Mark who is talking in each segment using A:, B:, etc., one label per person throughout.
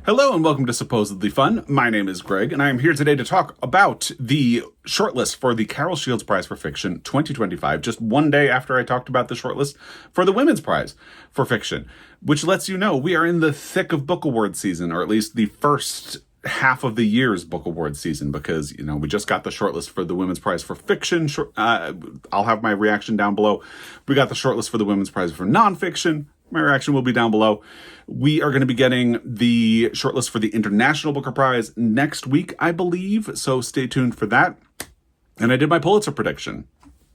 A: Hello and welcome to Supposedly Fun. My name is Greg, and I am here today to talk about the shortlist for the Carol Shields Prize for Fiction 2025, just one day after I talked about the shortlist for the Women's Prize for Fiction, which lets you know we are in the thick of book award season, or at least the first half of the year's book award season, because, we just got the shortlist for the Women's Prize for Fiction. I'll have my reaction down below. We got the shortlist for the Women's Prize for Nonfiction. My reaction will be down below. We are going to be getting the shortlist for the International Booker Prize next week, I believe, so stay tuned for that. And I did my Pulitzer prediction.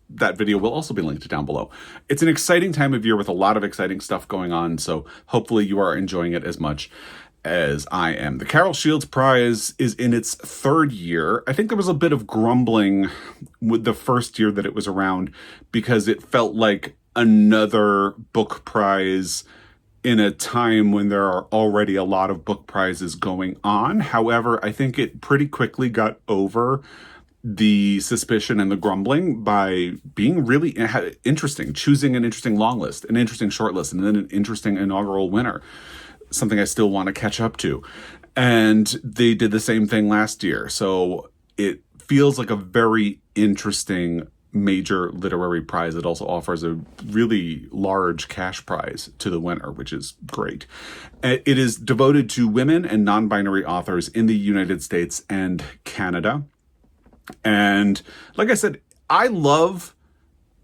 A: That video will also be linked down below. It's an exciting time of year with a lot of exciting stuff going on, so hopefully you are enjoying it as much as I am. The Carol Shields Prize is in its third year. I think there was a bit of grumbling with the first year that it was around because it felt like another book prize in a time when there are already a lot of book prizes going on. However, I think it pretty quickly got over the suspicion and the grumbling by being really interesting, choosing an interesting long list, an interesting short list, and then an interesting inaugural winner, something I still want to catch up to. And they did the same thing last year. So it feels like a very interesting major literary prize. It also offers a really large cash prize to the winner, which is great. It is devoted to women and non-binary authors in the United States and Canada. And like I said, I love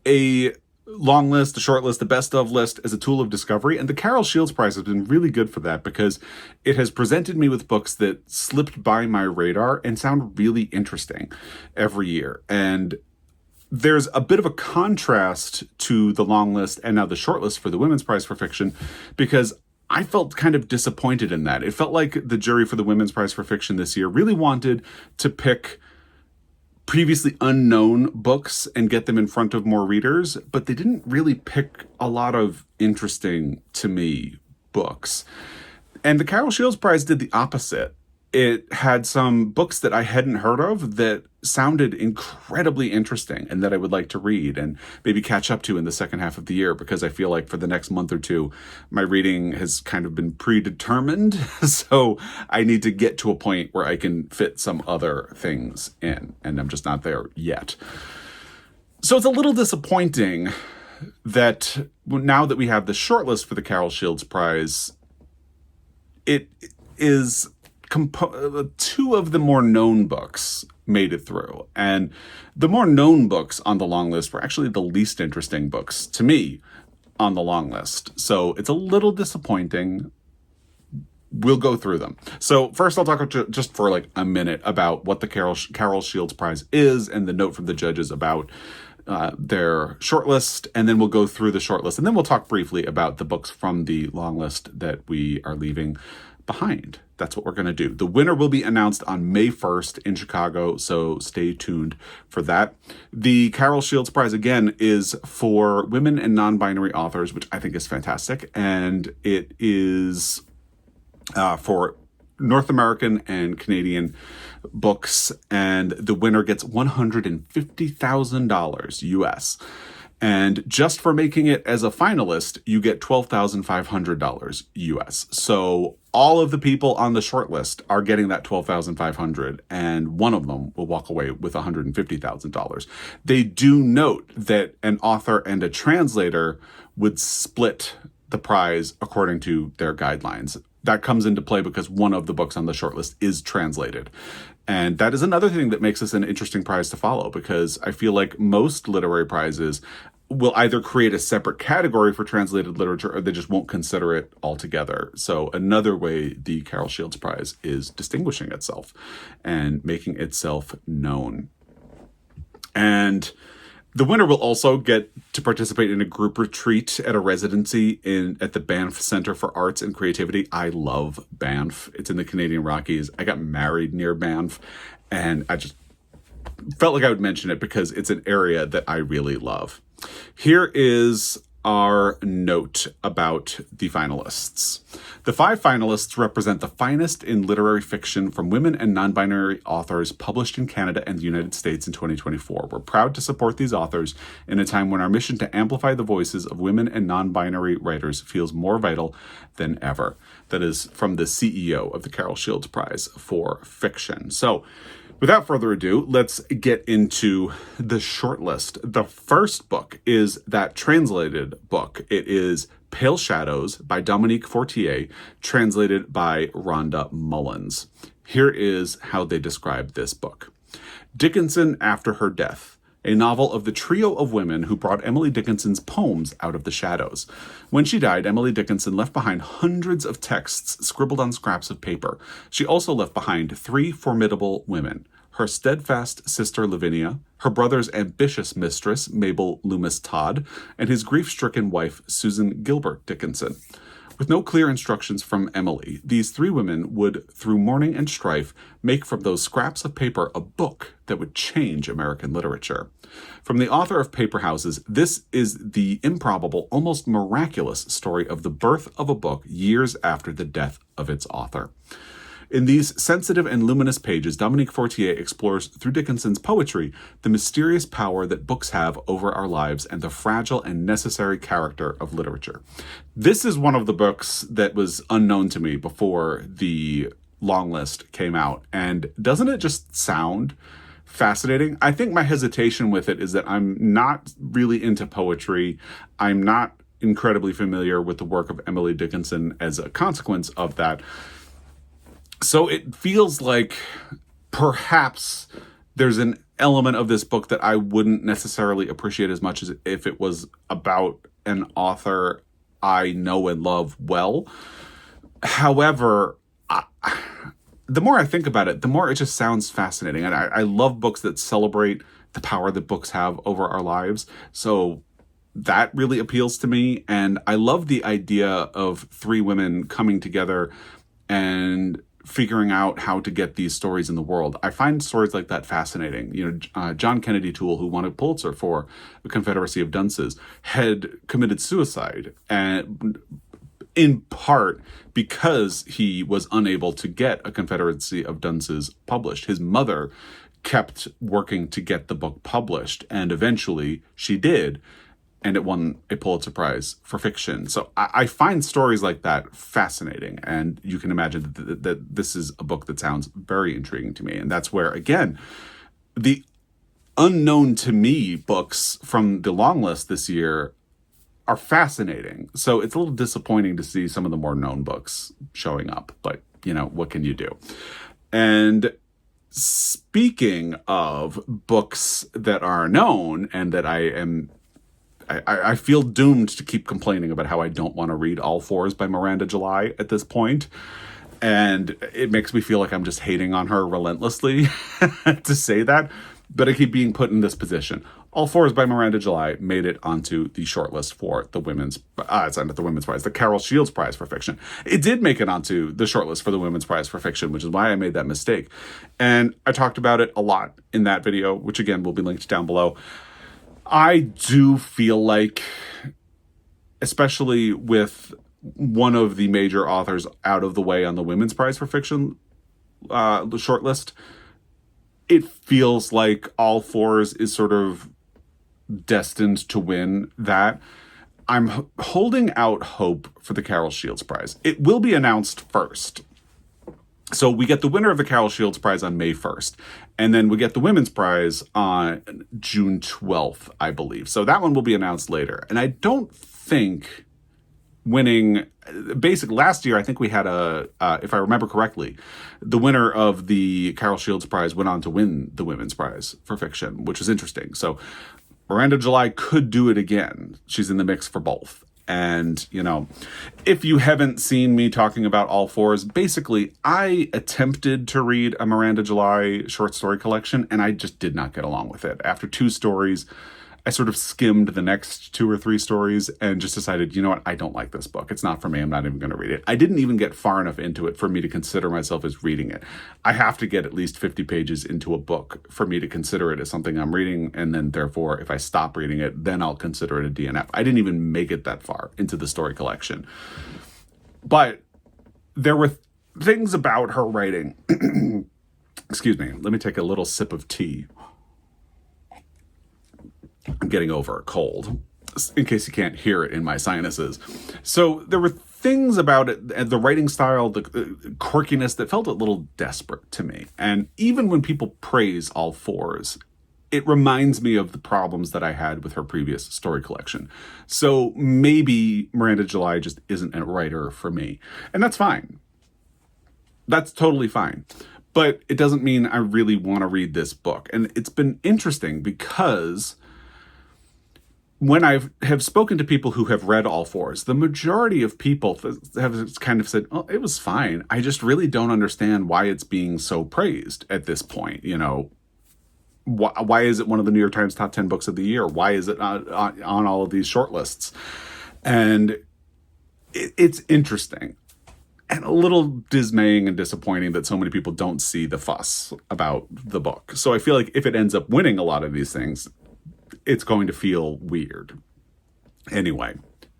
A: a long list, a short list, a best of list as a tool of discovery. And the Carol Shields Prize has been really good for that because it has presented me with books that slipped by my radar and sound really interesting every year. And there's a bit of a contrast to the long list and now the short list for the Women's Prize for Fiction, because I felt kind of disappointed in that. It felt like the jury for the Women's Prize for Fiction this year really wanted to pick previously unknown books and get them in front of more readers, but they didn't really pick a lot of interesting, to me, books. And the Carol Shields Prize did the opposite. It had some books that I hadn't heard of that sounded incredibly interesting and that I would like to read and maybe catch up to in the second half of the year, because I feel like for the next month or two, my reading has kind of been predetermined. So I need to get to a point where I can fit some other things in, and I'm just not there yet. So it's a little disappointing that now that we have the shortlist for the Carol Shields Prize, it is two of the more known books made it through. And the more known books on the long list were actually the least interesting books to me on the long list. So it's a little disappointing. We'll go through them. So first I'll talk just for like a minute about what the Carol Shields Prize is and the note from the judges about their shortlist, and then we'll go through the shortlist, and then we'll talk briefly about the books from the long list that we are leaving behind. That's what we're going to do. The winner will be announced on May 1st in Chicago, so stay tuned for that. The Carol Shields Prize, again, is for women and non-binary authors, which I think is fantastic, and it is for North American and Canadian books, and the winner gets $150,000 US. And just for making it as a finalist, you get $12,500 US. So all of the people on the short list are getting that $12,500, and one of them will walk away with $150,000. They do note that an author and a translator would split the prize according to their guidelines. That comes into play because one of the books on the shortlist is translated. And that is another thing that makes this an interesting prize to follow, because I feel like most literary prizes will either create a separate category for translated literature or they just won't consider it altogether. So another way the Carol Shields Prize is distinguishing itself and making itself known. And the winner will also get to participate in a group retreat at a residency at the Banff Center for Arts and Creativity. I love Banff. It's in the Canadian Rockies. I got married near Banff, and I just felt like I would mention it because it's an area that I really love. Here is our note about the finalists. The 5 finalists represent the finest in literary fiction from women and non-binary authors published in Canada and the United States in 2024. We're proud to support these authors in a time when our mission to amplify the voices of women and non-binary writers feels more vital than ever. That is from the CEO of the Carol Shields Prize for Fiction. So, without further ado, let's get into the shortlist. The first book is that translated book. It is Pale Shadows by Dominique Fortier, translated by Rhonda Mullins. Here is how they describe this book. Dickinson After Her Death, a novel of the trio of women who brought Emily Dickinson's poems out of the shadows. When she died, Emily Dickinson left behind hundreds of texts scribbled on scraps of paper. She also left behind 3 formidable women: her steadfast sister Lavinia, her brother's ambitious mistress Mabel Loomis Todd, and his grief-stricken wife Susan Gilbert Dickinson. With no clear instructions from Emily, these 3 women would, through mourning and strife, make from those scraps of paper a book that would change American literature. From the author of Paper Houses, this is the improbable, almost miraculous story of the birth of a book years after the death of its author. In these sensitive and luminous pages, Dominique Fortier explores, through Dickinson's poetry, the mysterious power that books have over our lives and the fragile and necessary character of literature. This is one of the books that was unknown to me before the Longlist came out. And doesn't it just sound fascinating? I think my hesitation with it is that I'm not really into poetry. I'm not incredibly familiar with the work of Emily Dickinson as a consequence of that. So it feels like perhaps there's an element of this book that I wouldn't necessarily appreciate as much as if it was about an author I know and love well. However, the more I think about it, the more it just sounds fascinating. And I love books that celebrate the power that books have over our lives. So that really appeals to me. And I love the idea of 3 women coming together and figuring out how to get these stories in the world. I find stories like that fascinating. John Kennedy Toole, who won a Pulitzer for The Confederacy of Dunces, had committed suicide, and in part because he was unable to get A Confederacy of Dunces published. His mother kept working to get the book published, and eventually she did. And it won a Pulitzer Prize for fiction. So I find stories like that fascinating. And you can imagine that this is a book that sounds very intriguing to me. And that's where, again, the unknown to me books from the Longlist this year are fascinating. So it's a little disappointing to see some of the more known books showing up. But, what can you do? And speaking of books that are known and that I feel doomed to keep complaining about how I don't want to read All Fours by Miranda July at this point. And it makes me feel like I'm just hating on her relentlessly to say that. But I keep being put in this position. All Fours by Miranda July made it onto the shortlist for the Women's... it's not the Women's Prize, the Carol Shields Prize for Fiction. It did make it onto the shortlist for the Women's Prize for Fiction, which is why I made that mistake. And I talked about it a lot in that video, which again will be linked down below. I do feel like, especially with one of the major authors out of the way on the Women's Prize for Fiction shortlist, it feels like All Fours is sort of destined to win that. I'm holding out hope for the Carol Shields Prize. It will be announced first. So we get the winner of the Carol Shields Prize on May 1st. And then we get the Women's Prize on June 12th, I believe. So that one will be announced later. And I don't think winning... last year, I think we had if I remember correctly, the winner of the Carol Shields Prize went on to win the Women's Prize for Fiction, which is interesting. So Miranda July could do it again. She's in the mix for both. And, if you haven't seen me talking about All Fours, basically, I attempted to read a Miranda July short story collection, and I just did not get along with it. After 2 stories, I sort of skimmed the next 2 or 3 stories and just decided, you know what, I don't like this book. It's not for me. I'm not even going to read it. I didn't even get far enough into it for me to consider myself as reading it. I have to get at least 50 pages into a book for me to consider it as something I'm reading. And then therefore, if I stop reading it, then I'll consider it a DNF. I didn't even make it that far into the story collection. But there were things about her writing. Excuse me. Let me take a little sip of tea. I'm getting over a cold, in case you can't hear it in my sinuses. So there were things about it, the writing style, the quirkiness that felt a little desperate to me. And even when people praise All Fours, it reminds me of the problems that I had with her previous story collection. So maybe Miranda July just isn't a writer for me. And that's fine. That's totally fine. But it doesn't mean I really want to read this book. And it's been interesting because when I have spoken to people who have read All Fours, the majority of people have kind of said, oh, it was fine. I just really don't understand why it's being so praised at this point. You know, why is it one of the New York Times top 10 books of the year? Why is it on all of these shortlists? And it's interesting and a little dismaying and disappointing that so many people don't see the fuss about the book. So I feel like if it ends up winning a lot of these things, it's going to feel weird. Anyway,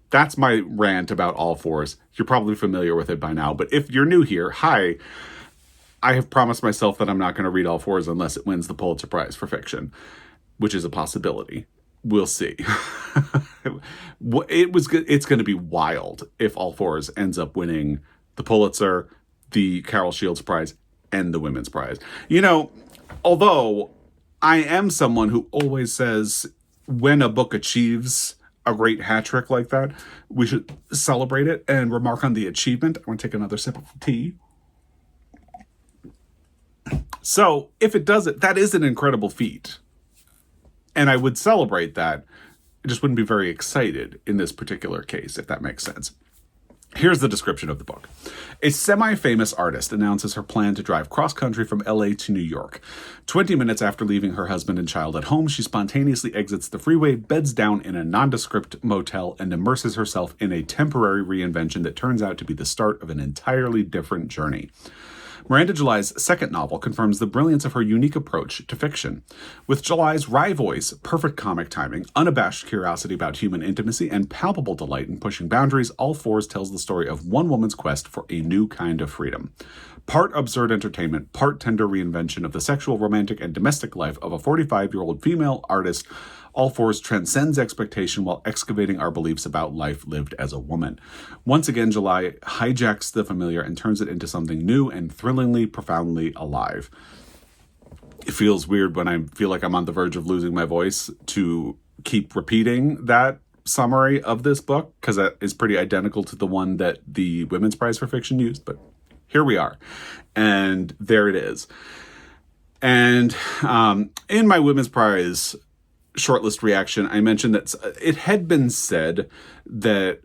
A: that's my rant about All Fours. You're probably familiar with it by now, but if you're new here, hi. I have promised myself that I'm not going to read All Fours unless it wins the Pulitzer Prize for fiction, which is a possibility. We'll see. It's going to be wild if All Fours ends up winning the Pulitzer, the Carol Shields Prize, and the Women's Prize. You know, although I am someone who always says when a book achieves a great hat trick like that, we should celebrate it and remark on the achievement. I'm going to take another sip of tea. So if it does it, that is an incredible feat. And I would celebrate that. I just wouldn't be very excited in this particular case, if that makes sense. Here's the description of the book. A semi-famous artist announces her plan to drive cross-country from LA to New York. 20 minutes after leaving her husband and child at home, she spontaneously exits the freeway, beds down in a nondescript motel, and immerses herself in a temporary reinvention that turns out to be the start of an entirely different journey. Miranda July's second novel confirms the brilliance of her unique approach to fiction. With July's wry voice, perfect comic timing, unabashed curiosity about human intimacy, and palpable delight in pushing boundaries, All Fours tells the story of one woman's quest for a new kind of freedom. Part absurd entertainment, part tender reinvention of the sexual, romantic, and domestic life of a 45-year-old female artist, All Fours transcends expectation while excavating our beliefs about life lived as a woman. Once again, July hijacks the familiar and turns it into something new and thrillingly, profoundly alive. It feels weird when I feel like I'm on the verge of losing my voice to keep repeating that summary of this book, because that is pretty identical to the one that the Women's Prize for Fiction used, but here we are. And there it is. And in my Women's Prize shortlist reaction, I mentioned that it had been said that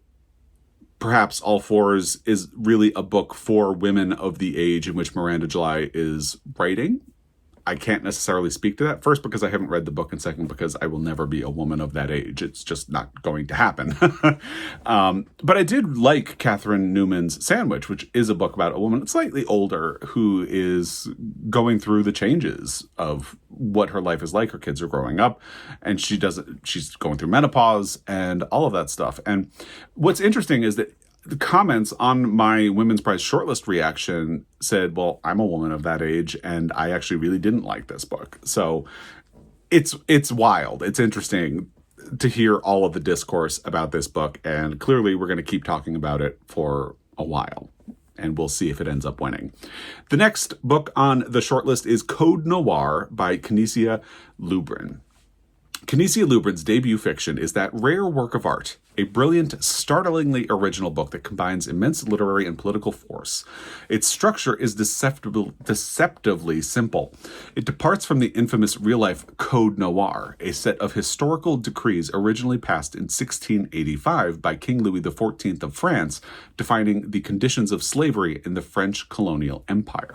A: perhaps All Fours is really a book for women of the age in which Miranda July is writing. I can't necessarily speak to that. First, because I haven't read the book, and second, because I will never be a woman of that age. It's just not going to happen. But I did like Catherine Newman's Sandwich, which is a book about a woman slightly older who is going through the changes of what her life is like. Her kids are growing up, and she's going through menopause and all of that stuff. And what's interesting is that the comments on my Women's Prize shortlist reaction said, well, I'm a woman of that age, and I actually really didn't like this book. So it's wild. It's interesting to hear all of the discourse about this book, and clearly we're going to keep talking about it for a while, and we'll see if it ends up winning. The next book on the shortlist is Code Noir by Kinesia Lubrin. Kinesia Lubrin's debut fiction is that rare work of art, a brilliant, startlingly original book that combines immense literary and political force. Its structure is deceptively simple. It departs from the infamous real-life Code Noir, a set of historical decrees originally passed in 1685 by King Louis XIV of France, defining the conditions of slavery in the French colonial empire.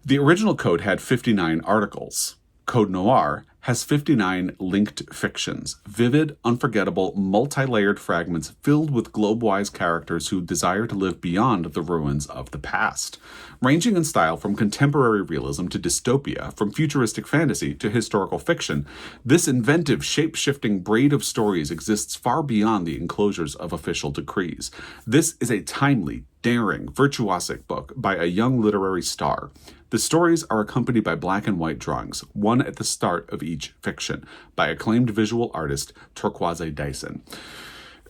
A: The original code had 59 articles. Code Noir has 59 linked fictions, vivid, unforgettable, multi-layered fragments filled with globe-wise characters who desire to live beyond the ruins of the past. Ranging in style from contemporary realism to dystopia, from futuristic fantasy to historical fiction, this inventive, shape-shifting braid of stories exists far beyond the enclosures of official decrees. This is a timely, daring, virtuosic book by a young literary star. The stories are accompanied by black and white drawings, one at the start of each fiction, by acclaimed visual artist Turquoise Dyson.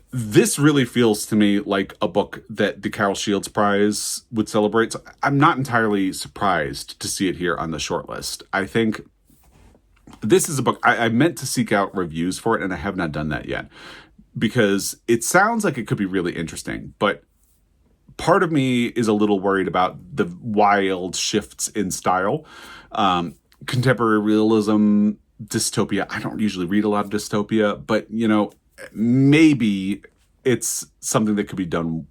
A: This really feels to me like a book that the Carol Shields Prize would celebrate. So I'm not entirely surprised to see it here on the shortlist. I think this is a book I meant to seek out reviews for it, and I have not done that yet because it sounds like it could be really interesting, but part of me is a little worried about the wild shifts in style. Contemporary realism, dystopia. I don't usually read a lot of dystopia, but, maybe it's something that could be done.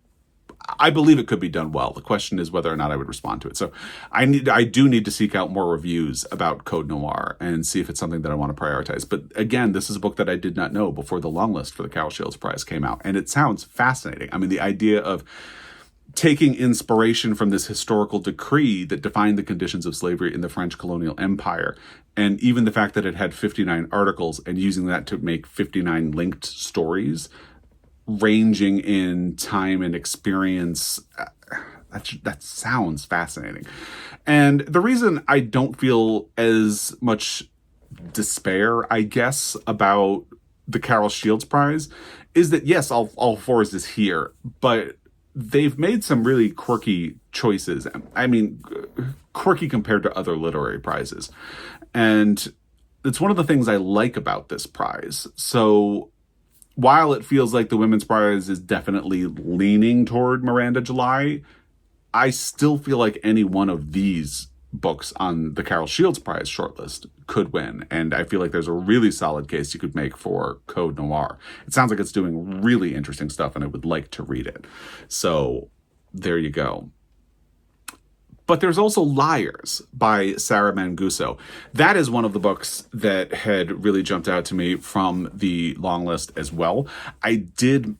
A: I believe it could be done well. The question is whether or not I would respond to it. So I do need to seek out more reviews about Code Noir and see if it's something that I want to prioritize. But again, this is a book that I did not know before the Longlist for the Carol Shields Prize came out. And it sounds fascinating. I mean, the idea of taking inspiration from this historical decree that defined the conditions of slavery in the French colonial empire, and even the fact that it had 59 articles, and using that to make 59 linked stories, ranging in time and experience, that sounds fascinating. And the reason I don't feel as much despair, I guess, about the Carol Shields Prize is that, yes, all fours is here, but they've made some really quirky choices. I mean, quirky compared to other literary prizes. And it's one of the things I like about this prize. So while it feels like the Women's Prize is definitely leaning toward Miranda July, I still feel like any one of these books on the Carol Shields Prize shortlist could win. And I feel like there's a really solid case you could make for Code Noir. It sounds like it's doing really interesting stuff, and I would like to read it. So there you go. But there's also Liars by Sarah Manguso. That is one of the books that had really jumped out to me from the Longlist as well. I did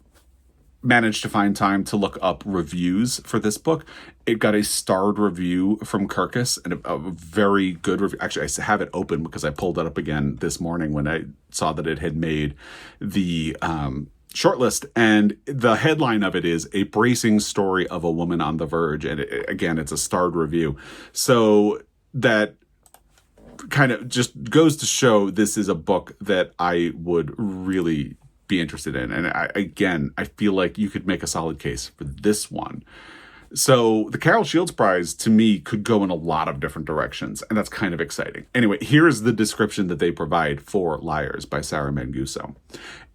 A: managed to find time to look up reviews for this book. It got a starred review from Kirkus, and a very good review. Actually, I have it open because I pulled it up again this morning when I saw that it had made the shortlist. And the headline of it is "A Bracing Story of a Woman on the Verge." And again, it's a starred review. So that kind of just goes to show this is a book that I would really be interested in. And I feel like you could make a solid case for this one. So the Carol Shields Prize, to me, could go in a lot of different directions, and that's kind of exciting. Anyway, here's the description that they provide for Liars by Sarah Manguso.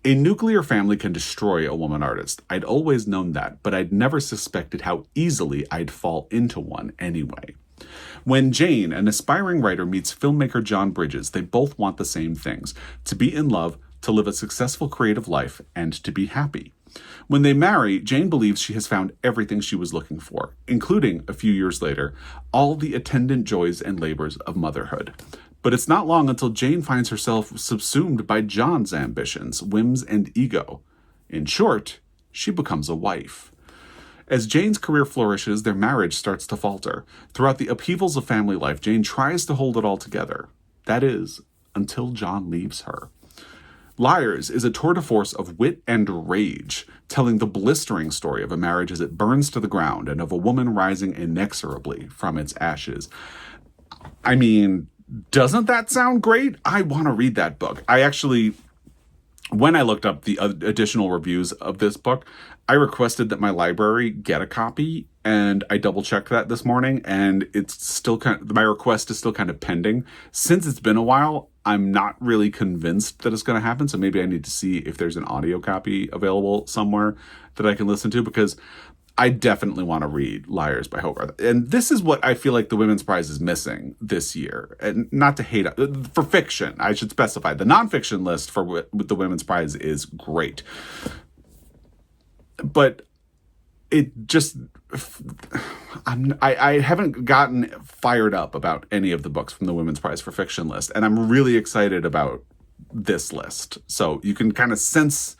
A: A nuclear family can destroy a woman artist. I'd always known that, but I'd never suspected how easily I'd fall into one anyway. When Jane, an aspiring writer, meets filmmaker John Bridges, they both want the same things: to be in love, to live a successful creative life, and to be happy. When they marry, Jane believes she has found everything she was looking for, including, a few years later, all the attendant joys and labors of motherhood. But it's not long until Jane finds herself subsumed by John's ambitions, whims, and ego. In short, she becomes a wife. As Jane's career flourishes, their marriage starts to falter. Throughout the upheavals of family life, Jane tries to hold it all together. That is, until John leaves her. Liars is a tour de force of wit and rage, telling the blistering story of a marriage as it burns to the ground and of a woman rising inexorably from its ashes. I mean, doesn't that sound great? I want to read that book. I actually, when I looked up the additional reviews of this book, I requested that my library get a copy, and I double-checked that this morning, and it's still my request is still kind of pending. Since it's been a while, I'm not really convinced that it's going to happen, so maybe I need to see if there's an audio copy available somewhere that I can listen to, because I definitely want to read Liars by Hogarth. And this is what I feel like the Women's Prize is missing this year. And not to hate, for fiction, I should specify. The nonfiction list for the Women's Prize is great. But it just, I haven't gotten fired up about any of the books from the Women's Prize for Fiction list, and I'm really excited about this list. So you can kind of sense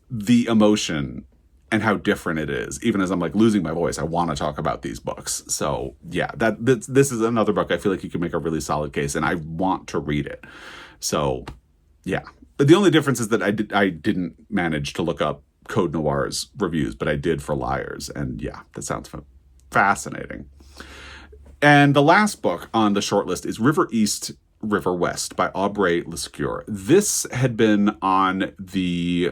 A: the emotion and how different it is. Even as I'm like losing my voice, I want to talk about these books. So yeah, this is another book I feel like you can make a really solid case, and I want to read it. So yeah, but the only difference is that I didn't manage to look up Code Noir's reviews, but I did for Liars, and yeah, that sounds fascinating. And the last book on the shortlist is River East, River West by Aubrey Lescure. This had been on the,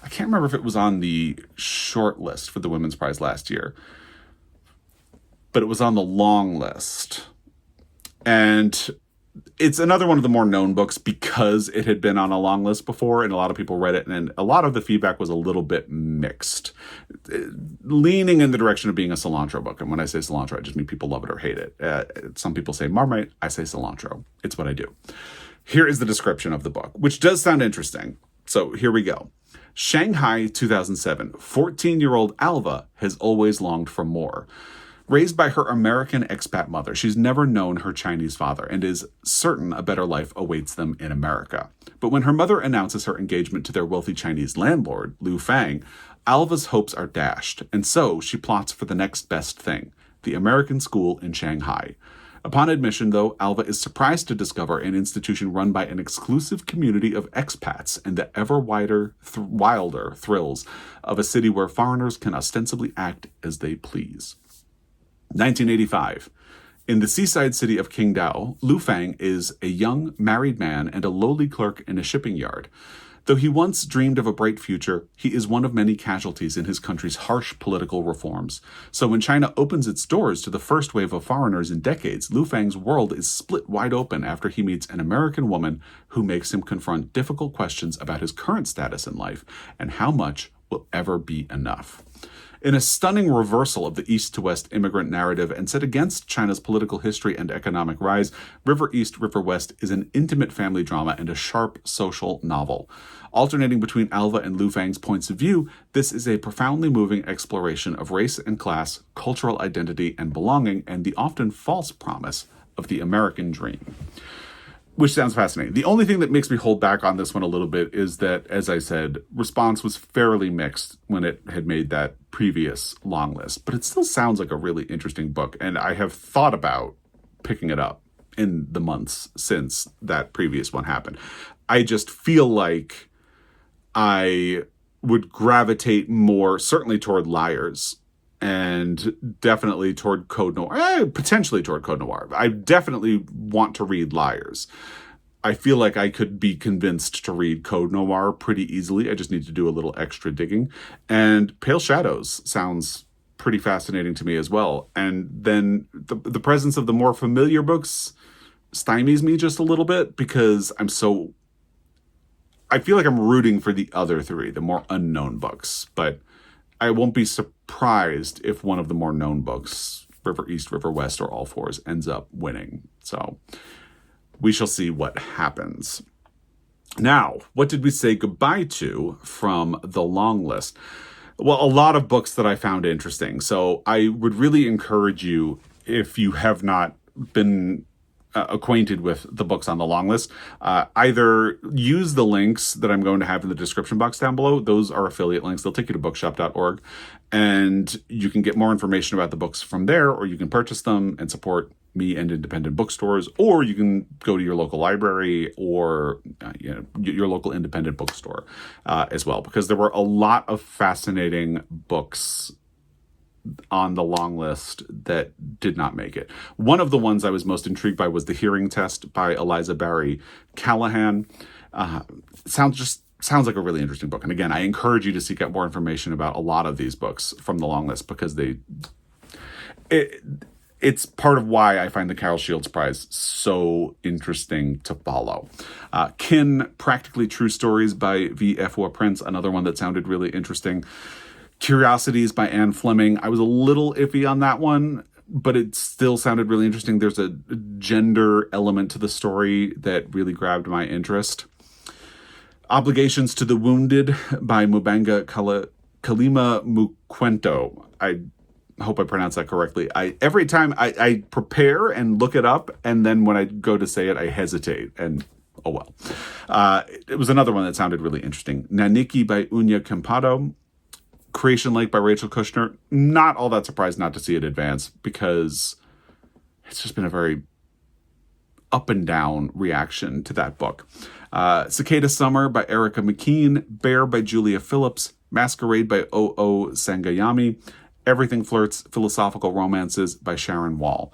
A: I can't remember if it was on the shortlist for the Women's Prize last year, but it was on the long list. And it's another one of the more known books because it had been on a long list before and a lot of people read it, and a lot of the feedback was a little bit mixed, leaning in the direction of being a cilantro book. And when I say cilantro, I just mean people love it or hate it. Some people say Marmite, I say cilantro. It's what I do. Here is the description of the book, which does sound interesting. So here we go. Shanghai, 2007. 14-year-old Alva has always longed for more. Raised by her American expat mother, she's never known her Chinese father and is certain a better life awaits them in America. But when her mother announces her engagement to their wealthy Chinese landlord, Lu Fang, Alva's hopes are dashed, and so she plots for the next best thing, the American school in Shanghai. Upon admission, though, Alva is surprised to discover an institution run by an exclusive community of expats and the ever wilder thrills of a city where foreigners can ostensibly act as they please. 1985. In the seaside city of Qingdao, Lu Fang is a young married man and a lowly clerk in a shipping yard. Though he once dreamed of a bright future, he is one of many casualties in his country's harsh political reforms. So when China opens its doors to the first wave of foreigners in decades, Lu Fang's world is split wide open after he meets an American woman who makes him confront difficult questions about his current status in life and how much will ever be enough. In a stunning reversal of the East to West immigrant narrative and set against China's political history and economic rise, River East, River West is an intimate family drama and a sharp social novel. Alternating between Alva and Lu Fang's points of view, this is a profoundly moving exploration of race and class, cultural identity and belonging, and the often false promise of the American dream. Which sounds fascinating. The only thing that makes me hold back on this one a little bit is that, as I said, response was fairly mixed when it had made that previous long list. But it still sounds like a really interesting book, and I have thought about picking it up in the months since that previous one happened. I just feel like I would gravitate more, certainly toward Liars, and definitely toward Code Noir, potentially toward Code Noir. I definitely want to read Liars. I feel like I could be convinced to read Code Noir pretty easily. I just need to do a little extra digging. And Pale Shadows sounds pretty fascinating to me as well. And then the presence of the more familiar books stymies me just a little bit because I feel like I'm rooting for the other three, the more unknown books. But I won't be surprised if one of the more known books, River East, River West, or All Fours, ends up winning. So we shall see what happens. Now, what did we say goodbye to from the long list? Well, a lot of books that I found interesting. So I would really encourage you, if you have not been acquainted with the books on the long list, either use the links that I'm going to have in the description box down below. Those are affiliate links. They'll take you to bookshop.org, and you can get more information about the books from there, or you can purchase them and support me and independent bookstores, or you can go to your local library or your local independent bookstore as well, because there were a lot of fascinating books on the long list that did not make it. One of the ones I was most intrigued by was The Hearing Test by Eliza Barry Callahan. Sounds like a really interesting book. And again, I encourage you to seek out more information about a lot of these books from the long list because it's part of why I find the Carol Shields Prize so interesting to follow. Kin, Practically True Stories by V.F. Prince, another one that sounded really interesting. Curiosities by Anne Fleming. I was a little iffy on that one, but it still sounded really interesting. There's a gender element to the story that really grabbed my interest. Obligations to the Wounded by Mubanga Kalima Mukwento. hope I pronounced that correctly. Every time I prepare and look it up, and then when I go to say it, I hesitate. And oh well. It was another one that sounded really interesting. Naniki by Oonya Kempadoo. Creation Lake by Rachel Kushner. Not all that surprised not to see it advance, because it's just been a very up and down reaction to that book. Cicada Summer by Erica McKean. Bear by Julia Phillips. Masquerade by O.O. Sangayami. Everything Flirts, Philosophical Romances by Sharon Wall.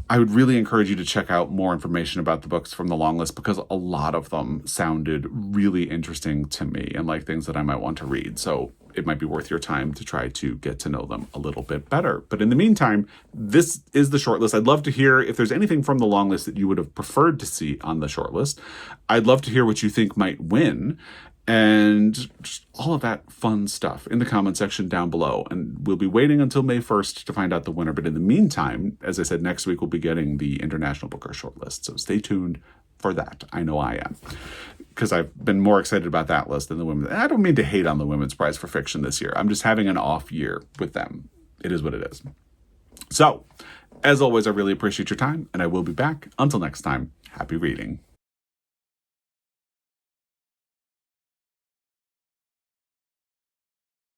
A: I would really encourage you to check out more information about the books from the Longlist, because a lot of them sounded really interesting to me and like things that I might want to read. So it might be worth your time to try to get to know them a little bit better. But in the meantime, this is the shortlist. I'd love to hear if there's anything from the Longlist that you would have preferred to see on the shortlist. I'd love to hear what you think might win, and just all of that fun stuff in the comment section down below. And we'll be waiting until May 1st to find out the winner. But in the meantime, as I said, next week we'll be getting the International Booker shortlist. So stay tuned for that. I know I am, because I've been more excited about that list than the women. And I don't mean to hate on the Women's Prize for Fiction this year. I'm just having an off year with them. It is what it is. So, as always, I really appreciate your time, and I will be back. Until next time, happy reading.